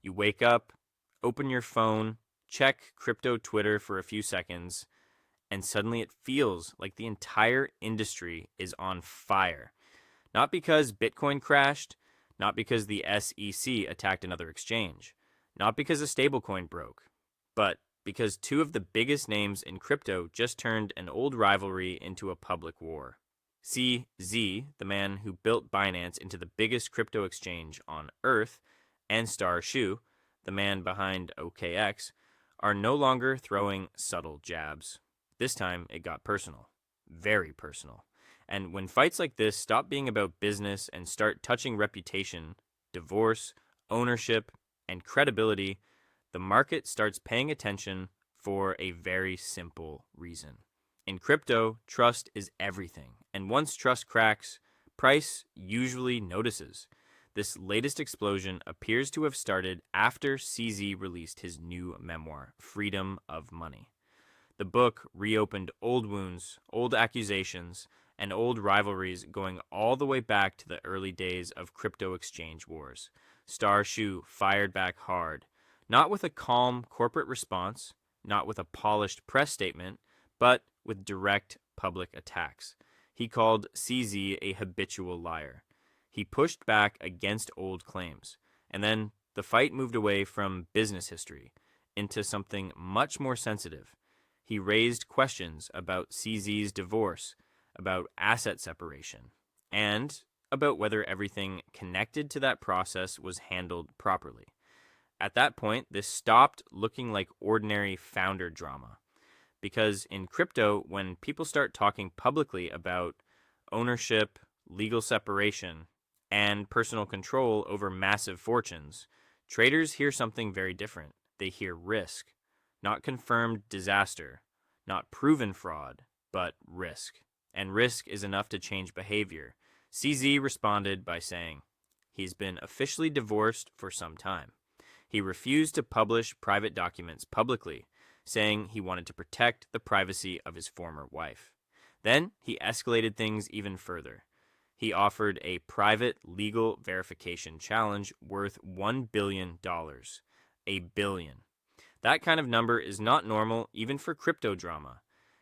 You wake up, open your phone, check crypto Twitter for a few seconds, and suddenly it feels like the entire industry is on fire. Not because Bitcoin crashed, not because the SEC attacked another exchange, not because a stablecoin broke, but because two of the biggest names in crypto just turned an old rivalry into a public war. CZ, the man who built Binance into the biggest crypto exchange on Earth, and Star Shu, the man behind OKX, are no longer throwing subtle jabs. This time it got personal. Very personal. And when fights like this stop being about business and start touching reputation, divorce, ownership, and credibility, the market starts paying attention for a very simple reason. In crypto, trust is everything. And once trust cracks, price usually notices. This latest explosion appears to have started after CZ released his new memoir, Freedom of Money. The book reopened old wounds, old accusations, and old rivalries going all the way back to the early days of crypto exchange wars. Star Shu fired back hard, not with a calm corporate response, not with a polished press statement, but with direct public attacks. He called CZ a habitual liar. He pushed back against old claims. And then the fight moved away from business history into something much more sensitive. He raised questions about CZ's divorce, about asset separation, and about whether everything connected to that process was handled properly. At that point, this stopped looking like ordinary founder drama. Because in crypto, when people start talking publicly about ownership, legal separation, and personal control over massive fortunes, traders hear something very different. They hear risk, not confirmed disaster, not proven fraud, but risk. And risk is enough to change behavior. CZ responded by saying, he's been officially divorced for some time. He refused to publish private documents publicly, saying he wanted to protect the privacy of his former wife. Then he escalated things even further. He offered a private legal verification challenge worth $1 billion. A billion. That kind of number is not normal even for crypto drama.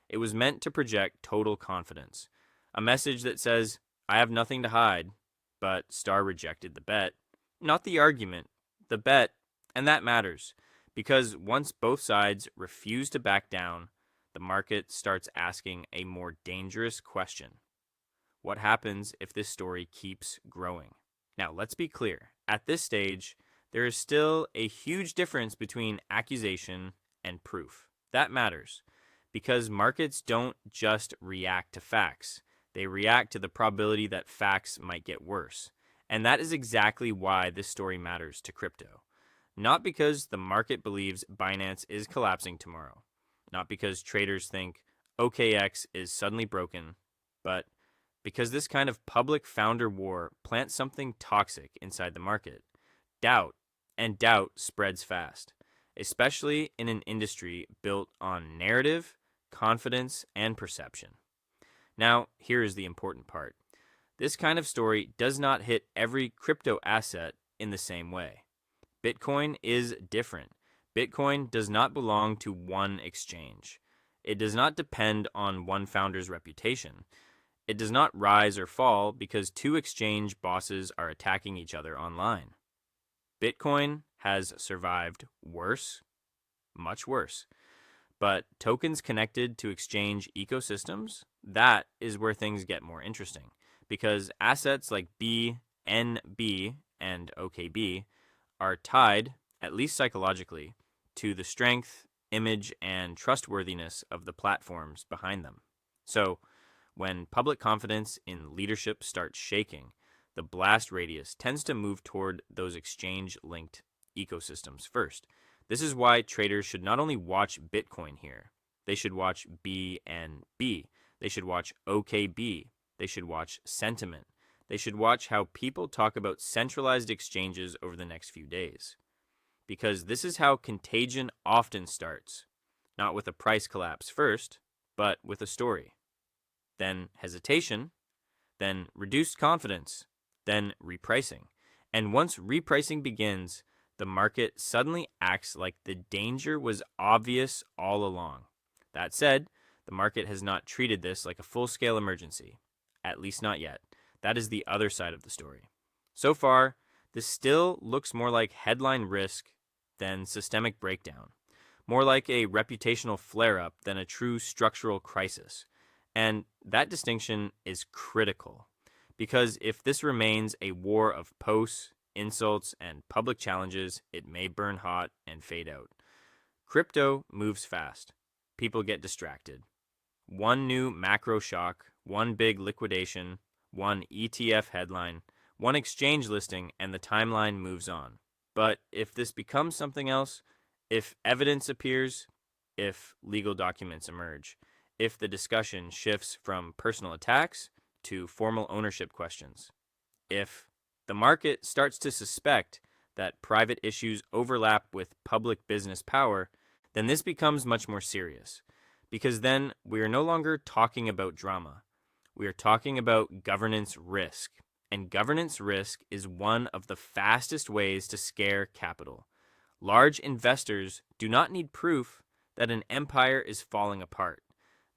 It was meant to project total confidence. A message that says, I have nothing to hide. But Star rejected the bet. Not the argument, the bet, and that matters. Because once both sides refuse to back down, the market starts asking a more dangerous question. What happens if this story keeps growing? Now, let's be clear. At this stage, there is still a huge difference between accusation and proof. That matters because markets don't just react to facts. They react to the probability that facts might get worse. And that is exactly why this story matters to crypto. Not because the market believes Binance is collapsing tomorrow. Not because traders think OKX is suddenly broken, but because this kind of public founder war plants something toxic inside the market. Doubt, and doubt spreads fast, especially in an industry built on narrative, confidence, and perception. Now, here is the important part. This kind of story does not hit every crypto asset in the same way. Bitcoin is different. Bitcoin does not belong to one exchange. It does not depend on one founder's reputation. It does not rise or fall because two exchange bosses are attacking each other online. Bitcoin has survived worse, much worse. But tokens connected to exchange ecosystems, that is where things get more interesting. Because assets like BNB and OKB are tied, at least psychologically, to the strength, image, and trustworthiness of the platforms behind them. So, when public confidence in leadership starts shaking, the blast radius tends to move toward those exchange-linked ecosystems first. This is why traders should not only watch Bitcoin here, they should watch BNB, they should watch OKB, they should watch sentiment, they should watch how people talk about centralized exchanges over the next few days. Because this is how contagion often starts, not with a price collapse first, but with a story. Then hesitation, then reduced confidence, then repricing. And once repricing begins, the market suddenly acts like the danger was obvious all along. That said, the market has not treated this like a full-scale emergency, at least not yet. That is the other side of the story. So far, this still looks more like headline risk than systemic breakdown, more like a reputational flare-up than a true structural crisis. And that distinction is critical, because if this remains a war of posts, insults, and public challenges, it may burn hot and fade out. Crypto moves fast. People get distracted. One new macro shock, one big liquidation, one ETF headline, one exchange listing, and the timeline moves on. But if this becomes something else, if evidence appears, if legal documents emerge, if the discussion shifts from personal attacks to formal ownership questions, if the market starts to suspect that private issues overlap with public business power, then this becomes much more serious. Because then we are no longer talking about drama. We are talking about governance risk. And governance risk is one of the fastest ways to scare capital. Large investors do not need proof that an empire is falling apart.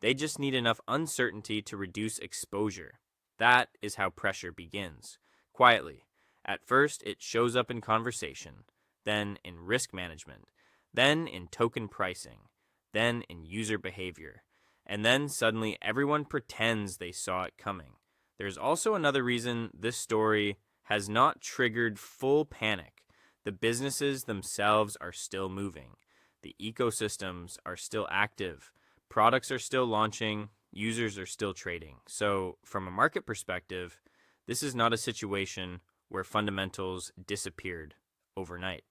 They just need enough uncertainty to reduce exposure. That is how pressure begins. Quietly. At first, it shows up in conversation, then in risk management, then in token pricing, then in user behavior, and then suddenly everyone pretends they saw it coming. There's also another reason this story has not triggered full panic. The businesses themselves are still moving. The ecosystems are still active. Products are still launching. Users are still trading. So, from a market perspective, this is not a situation where fundamentals disappeared overnight.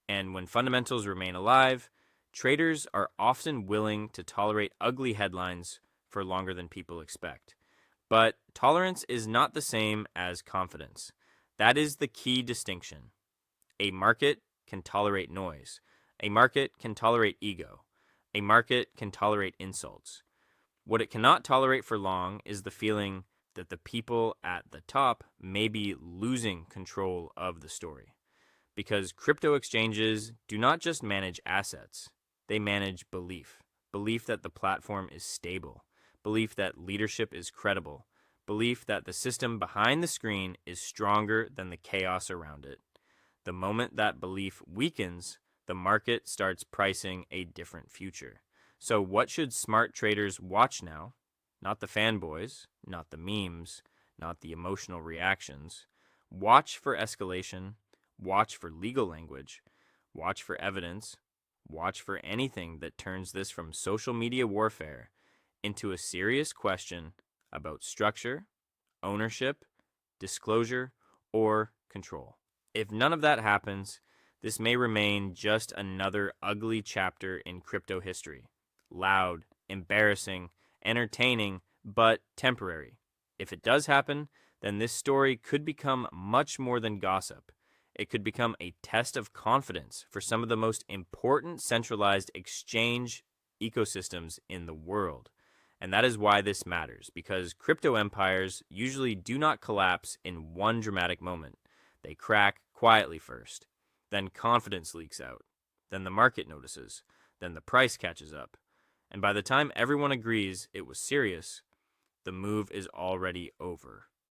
And when fundamentals remain alive, traders are often willing to tolerate ugly headlines for longer than people expect. But tolerance is not the same as confidence. That is the key distinction. A market can tolerate noise. A market can tolerate ego. A market can tolerate insults. What it cannot tolerate for long is the feeling that the people at the top may be losing control of the story. Because crypto exchanges do not just manage assets, they manage belief. Belief that the platform is stable. Belief that leadership is credible. Belief that the system behind the screen is stronger than the chaos around it. The moment that belief weakens, the market starts pricing a different future. So what should smart traders watch now? Not the fanboys, not the memes, not the emotional reactions. Watch for escalation. Watch for legal language. Watch for evidence. Watch for anything that turns this from social media warfare into a serious question about structure, ownership, disclosure, or control. If none of that happens, this may remain just another ugly chapter in crypto history. Loud, embarrassing, entertaining, but temporary. If it does happen, then this story could become much more than gossip. It could become a test of confidence for some of the most important centralized exchange ecosystems in the world. And that is why this matters, because crypto empires usually do not collapse in one dramatic moment. They crack quietly first. Then confidence leaks out. Then the market notices. Then the price catches up. And by the time everyone agrees it was serious, the move is already over.